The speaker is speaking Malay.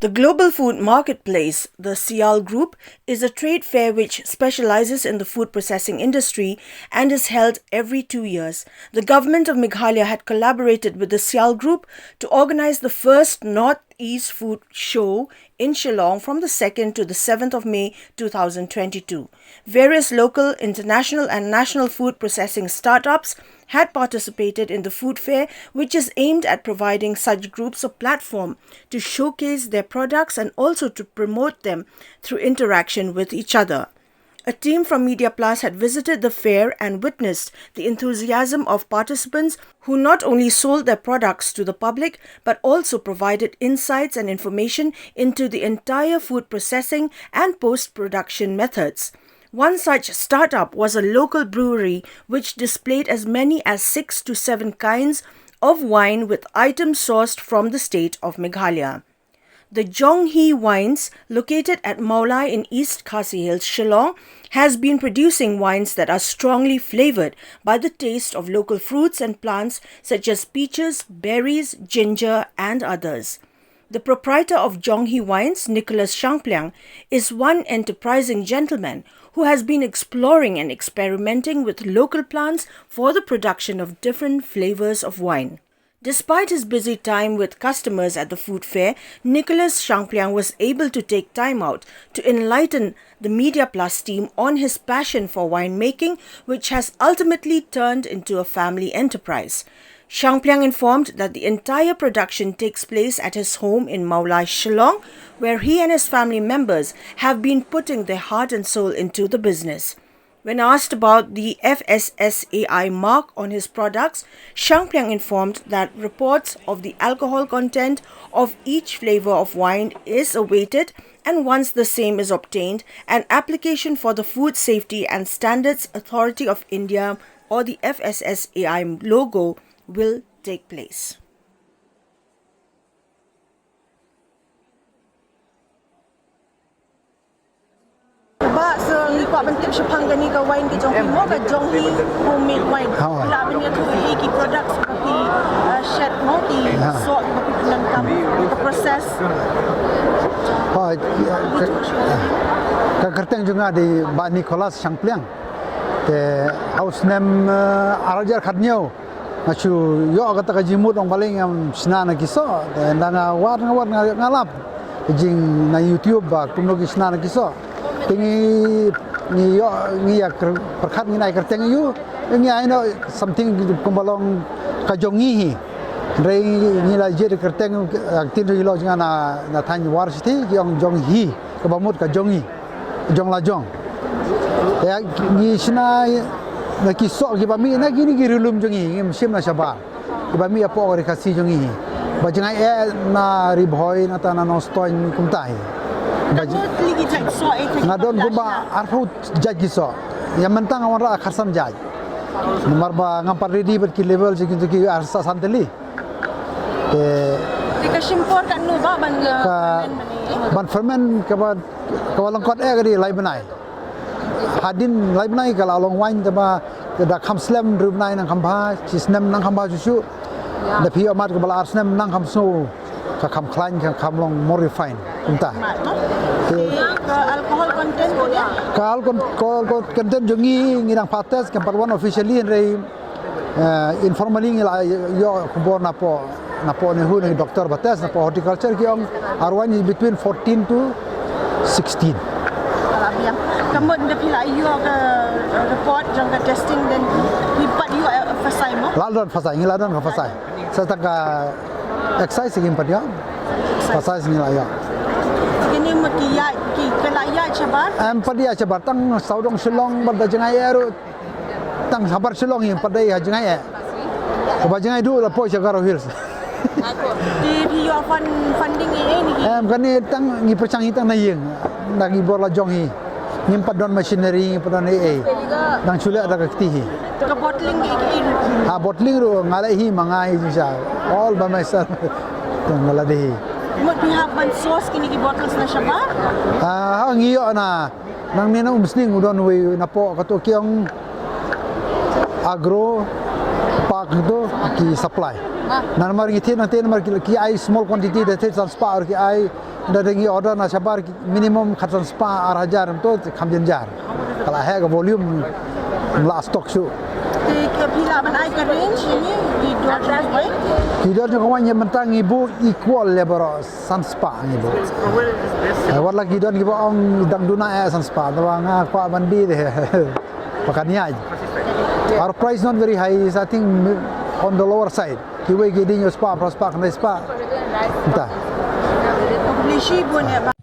The Global Food Marketplace, the SIAL Group, is a trade fair which specializes in the food processing industry and is held every 2 years. The government of Meghalaya had collaborated with the SIAL Group to organize the first Northeast Food Show in Shillong from the 2nd to the 7th of May 2022. Various local, international and national food processing startups had participated in the food fair, which is aimed at providing such groups a platform to showcase their products and also to promote them through interaction with each other. A team from Media Plus had visited the fair and witnessed the enthusiasm of participants who not only sold their products to the public but also provided insights and information into the entire food processing and post-production methods. One such startup was a local brewery which displayed as many as 6 to 7 kinds of wine with items sourced from the state of Meghalaya. The Jonghi Wines, located at MEGHALAYA in East Khasi Hills, Shillong, has been producing wines that are strongly flavored by the taste of local fruits and plants such as peaches, berries, ginger and others. The proprietor of Jonghi Wines, Nicholas Shangpliang, is one enterprising gentleman who has been exploring and experimenting with local plants for the production of different flavors of wine. Despite his busy time with customers at the food fair, Nicholas Shangpliang was able to take time out to enlighten the Media Plus team on his passion for winemaking, which has ultimately turned into a family enterprise. Shangpliang informed that the entire production takes place at his home in MEGHALAYA, Shillong, where he and his family members have been putting their heart and soul into the business. When asked about the FSSAI mark on his products, Shangpliang informed that reports of the alcohol content of each flavor of wine is awaited, and once the same is obtained, an application for the Food Safety and Standards Authority of India or the FSSAI logo will take place. Ba ikut bentuk sepangani ke wine ke Jonghi mo ke Jonghi homemade wine. Pula benda tu iki produk seperti shed mo di sok seperti penangkap untuk proses. Kerteng juga di Mbak Nicholas Shangpliang. Te house name arajar khatnyo. Machu yo kata kajimut ong paling am snana kiso dan warna ngalap. Jing na YouTube ba kumno ki snana kiso. Tingi ni ya perkat ni naik kerteng you ni I know something kumbalong kajongi rei ni la je kerteng tin ri lo jangan na tan university yang jonghi kebamut kajongi jong la jong ya ni sina na kisok ki bami na gini girilum jongi sim na saba ki bami apa ori kasi jongi bajangai na riboy na tanah nostoin kumtai ngadon gumba arfu judge so yang mentang orang kharsam judge nomor ba ngampar ready ber ki level segitu ki arsa santeli Jika simpor kan nu ba ban ferment ke ba kawalang kot gadi lai benai hadin lai benai kalau long wine taba da kham slam ru benai nang khamba chisnem nang khamba susu da pi amat ke bala arsnem nang kham so ka kham klan ka kham long more refined entah alcohol content ko dia alcohol content jongi ngirang patas ke one officially rei informally ngila yo kubor napo ne hu ni doktor batas napo horticulture ki ong arwan is between 14 to 16 yang kemun de pila yo ke report jang ke testing dan lipat yo fasai mo ladon fasai sataka exercise ngim padia fasai ngila ya ini mekia ki kelaya cabar padia cabar tang saudong Shillong pada jangai eru tang sabar Shillong yang pada jangai kebajangai dulu la po Chicago Hills di your funding ini kan ni tang ngi percangi tang nayeng nagi borla jonghi ngim padon machinery padon dang chule ada ketihi ke bottling ini bottling ru ngalai mangai jisa all by myself tang ngaladi mo pihak ban sauce kini ki bottles na siya ba ngiyo na nang nina umsning udon we napo kato kiong agro spark itu ki supply. Nan mar ngi tin nanti mar ki ai small quantity de te spark ki ai da dengi order na sabar minimum khatan spa 6000 to khamjen jar. Kalau hai ka volume la stock su. Bila ban ai ka range ini di dua wai. Tidak juga kawan yang mentang ibu equal lebar sunspa ibu. Warla kita ni ibu orang dang duna sunspa, tapi ngah kuat bandi deh. Makanya our price not very high, is I think on the lower side. Kiwe getting your spa, prospa, kena spa. Entah. Beli shi pun ya.